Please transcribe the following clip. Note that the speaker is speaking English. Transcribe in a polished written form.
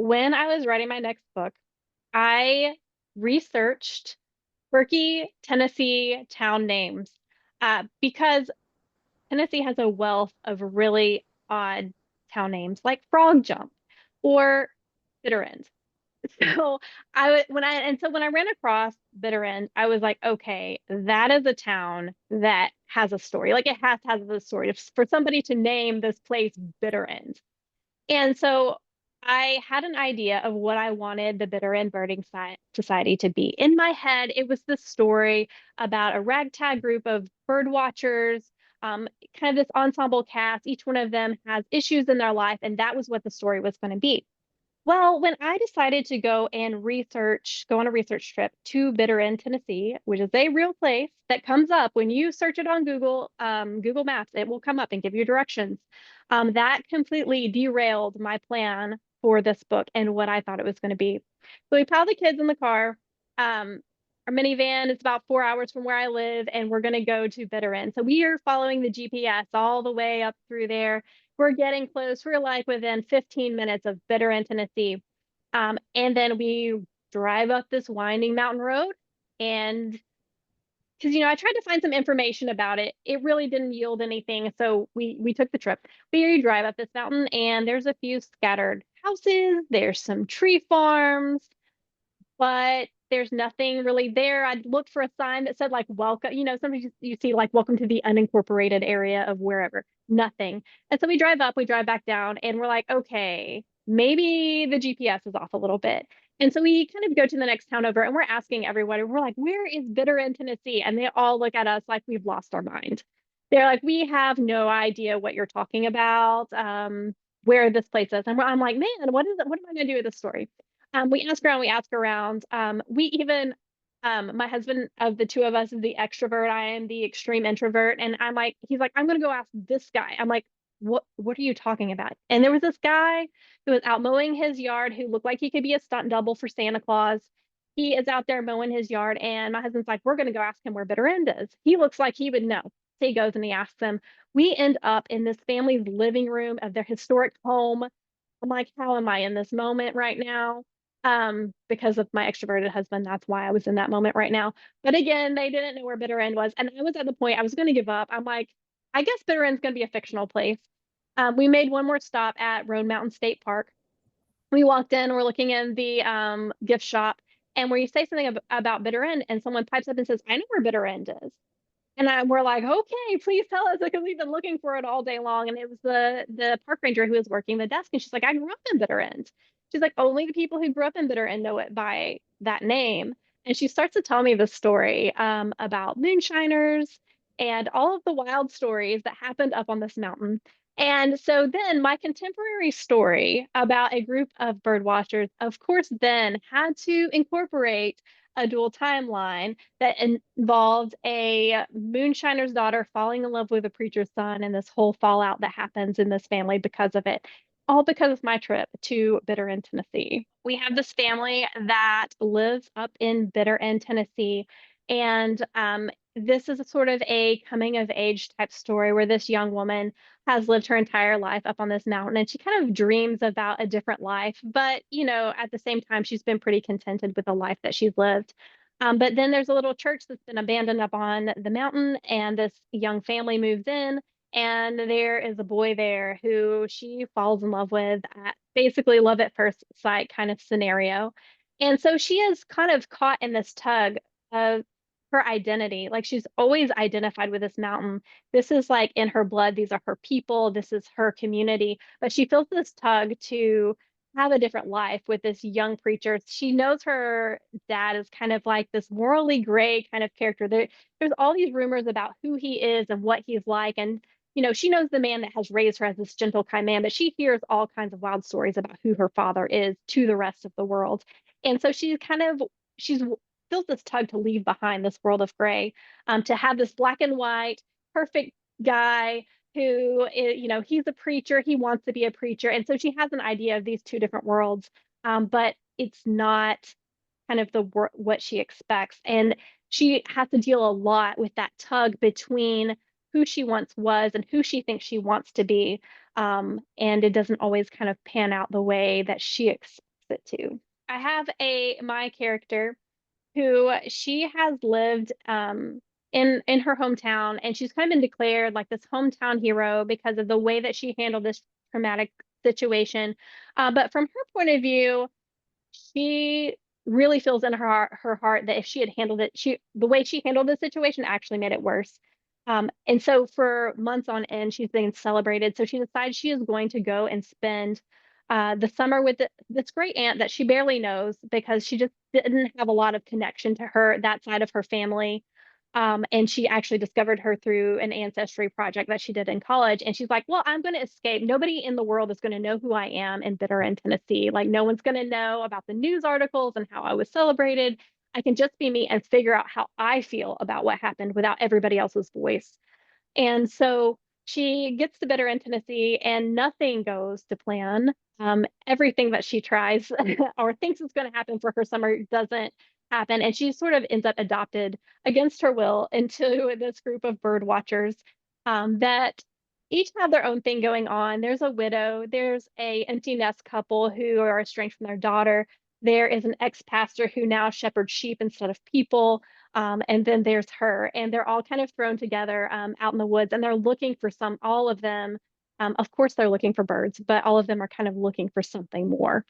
when I was writing my next book, I researched quirky Tennessee town names because Tennessee has a wealth of really odd town names like Frog Jump or Bitter End. So when I ran across Bitter End, I was like, okay, that is a town that has a story. Like it has to have a story. For somebody to name this place Bitter End. And so I had an idea of what I wanted the Bitter End Birding Society to be. In my head, it was this story about a ragtag group of bird watchers, kind of this ensemble cast. Each one of them has issues in their life, and that was what the story was going to be. Well, when I decided to go on a research trip to Bitter End, Tennessee, which is a real place that comes up when you search it on Google, Google Maps, it will come up and give you directions. That completely derailed my plan for this book and what I thought it was going to be. So we piled the kids in the car. Um, our minivan is about 4 hours from where I live, and we're going to go to Bitter End. So we are following the GPS all the way up through there. We're getting close. We're like within 15 minutes of Bitter End, Tennessee. And then we drive up this winding mountain road. And because I tried to find some information about it, it really didn't yield anything. So we took the trip. We drive up this mountain, and there's a few scattered houses. There's some tree farms, but there's nothing really there. I looked for a sign that said like welcome, sometimes you see like welcome to the unincorporated area of wherever. Nothing. And so we drive up, we drive back down, and we're like, okay, maybe the GPS is off a little bit. And so we kind of go to the next town over and we're asking everyone, we're like, where is Bitter End, Tennessee? And they all look at us like we've lost our mind. They're like, we have no idea what you're talking about, where this place is. And I'm like, man, what is it? What am I going to do with this story? We ask around, we ask around. We even, my husband of the two of us is the extrovert. I am the extreme introvert. And I'm like, he's like, I'm gonna go ask this guy. I'm like, what are you talking about? And there was this guy who was out mowing his yard who looked like he could be a stunt double for Santa Claus. He is out there mowing his yard, and my husband's like, we're gonna go ask him where Bitter End is. He looks like he would know. So he goes and he asks him. We end up in this family's living room of their historic home. I'm like, how am I in this moment right now? Because of my extroverted husband. That's why I was in that moment right now. But again, they didn't know where Bitter End was. And I was at the point I was going to give up. I'm like, I guess Bitter End's going to be a fictional place. We made one more stop at Roan Mountain State Park. We walked in, we're looking in the gift shop, and where you say something about Bitter End, and someone pipes up and says, I know where Bitter End is. And we're like, okay, please tell us because we've been looking for it all day long. And it was the park ranger who was working the desk, and she's like, I grew up in Bitter End. She's like, only the people who grew up in Bitter End know it by that name. And she starts to tell me the story about moonshiners and all of the wild stories that happened up on this mountain. And so then my contemporary story about a group of bird watchers, of course, then had to incorporate a dual timeline that involved a moonshiner's daughter falling in love with a preacher's son and this whole fallout that happens in this family because of it. All because of my trip to Bitter End, Tennessee. We have this family that lives up in Bitter End, Tennessee. And this is a sort of a coming of age type story where this young woman has lived her entire life up on this mountain and she kind of dreams about a different life. But, at the same time, she's been pretty contented with the life that she's lived. But then there's a little church that's been abandoned up on the mountain, and this young family moves in, and there is a boy there who she falls in love with at basically love at first sight kind of scenario. And so she is kind of caught in this tug of her identity. Like she's always identified with this mountain. This is like in her blood. These are her people. This is her community. But she feels this tug to have a different life with this young preacher. She knows her dad is kind of like this morally gray kind of character. There's all these rumors about who he is and what he's like. And, she knows the man that has raised her as this gentle, kind man, but she hears all kinds of wild stories about who her father is to the rest of the world. And so she's feels this tug to leave behind this world of gray, to have this black and white, perfect guy who is, he's a preacher, he wants to be a preacher. And so she has an idea of these two different worlds, but it's not kind of what she expects. And she has to deal a lot with that tug between who she once was and who she thinks she wants to be. And it doesn't always kind of pan out the way that she it too. I have my character who she has lived in her hometown, and she's kind of been declared like this hometown hero because of the way that she handled this traumatic situation. But from her point of view, she really feels in her heart that if she had handled it, the way she handled the situation actually made it worse. And so for months on end, she's been celebrated. So she decides she is going to go and spend the summer with this great aunt that she barely knows because she just didn't have a lot of connection to her, that side of her family. And she actually discovered her through an ancestry project that she did in college. And she's like, well, I'm going to escape. Nobody in the world is going to know who I am in Bitter in Tennessee. Like, no one's going to know about the news articles and how I was celebrated. I can just be me and figure out how I feel about what happened without everybody else's voice. And so she gets to Bitter in Tennessee, and nothing goes to plan. Everything that she tries or thinks is going to happen for her summer doesn't happen. And she sort of ends up adopted against her will into this group of bird watchers that each have their own thing going on. There's a widow, there's a empty nest couple who are estranged from their daughter. There is an ex-pastor who now shepherds sheep instead of people. And then there's her, and they're all kind of thrown together out in the woods, and they're looking for all of them. Of course, they're looking for birds, but all of them are kind of looking for something more.